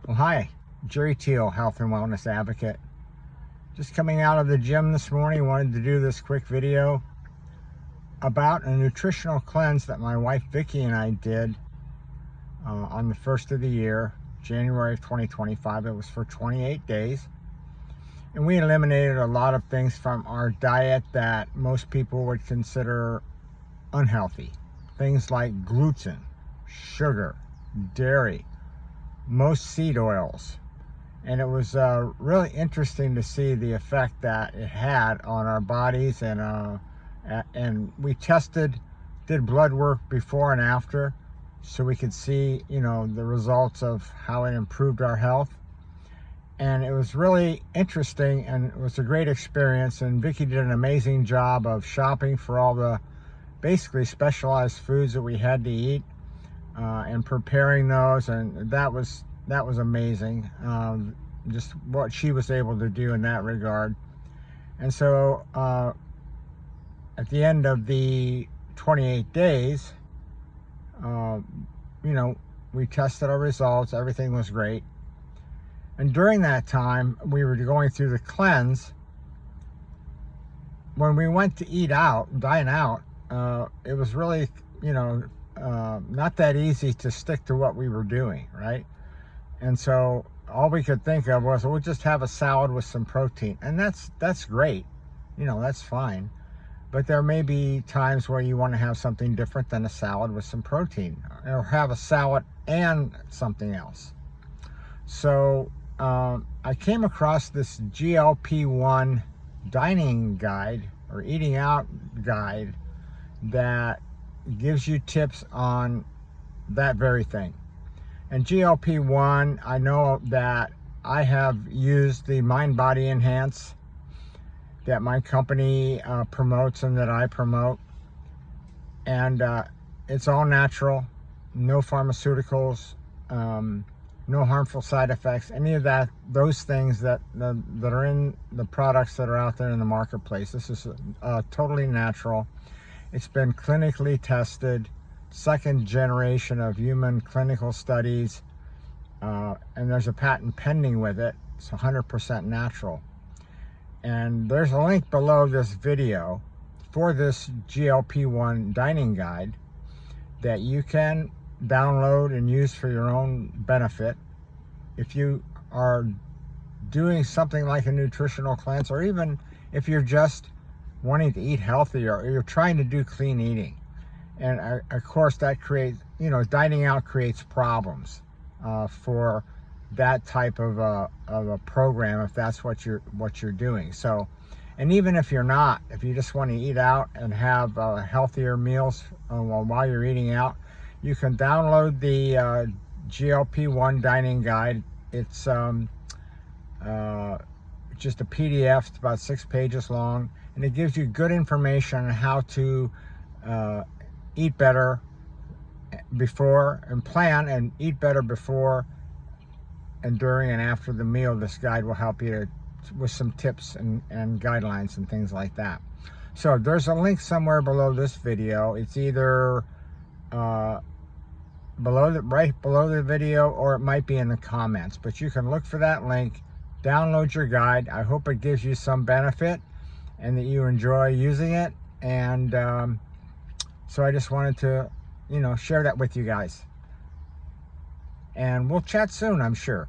Well, hi, Jerry Teel, Health and Wellness Advocate. Just coming out of the gym this morning, wanted to do this quick video about a nutritional cleanse that my wife Vicky and I did on the first of the year, January of 2025. It was for 28 days. And we eliminated a lot of things from our diet that most people would consider unhealthy. Things like gluten, sugar, dairy, most seed oils. And it was really interesting to see the effect that it had on our bodies. And we did blood work before and after, so we could see, the results of how it improved our health. And it was really interesting, and it was a great experience. And Vicky did an amazing job of shopping for all the basically specialized foods that we had to eat and preparing those, and that was amazing. Just what she was able to do in that regard. And so at the end of the 28 days, we tested our results. Everything was great. And during that time, we were going through the cleanse. When we went to dine out, it was really, not that easy to stick to what we were doing, right? And so all we could think of was, we'll just have a salad with some protein. And that's great. That's fine. But there may be times where you want to have something different than a salad with some protein, or have a salad and something else. So I came across this GLP-1 dining guide, or eating out guide, that gives you tips on that very thing. And GLP-1, I know that I have used the Mind Body Enhance that my company promotes and that I promote. And it's all natural, no pharmaceuticals, no harmful side effects, any of those things that are in the products that are out there in the marketplace. This is totally natural. It's been clinically tested, second generation of human clinical studies, and there's a patent pending with it. It's 100% natural. And there's a link below this video for this GLP-1 dining guide that you can download and use for your own benefit. If you are doing something like a nutritional cleanse, or even if you're just wanting to eat healthier, or you're trying to do clean eating. And of course that creates, dining out creates problems for that type of a program, if that's what you're doing. So, and even if you're not, if you just want to eat out and have healthier meals while you're eating out, you can download the GLP-1 dining guide. It's just a PDF. It's about 6 pages long, and it gives you good information on how to eat better before, and plan and eat better before and during and after the meal. This guide will help you with some tips and guidelines and things like that. So there's a link somewhere below this video. It's either right below the video, or it might be in the comments, but you can look for that link, download your guide. I hope it gives you some benefit and that you enjoy using it. And so I just wanted to share that with you guys, and we'll chat soon, I'm sure.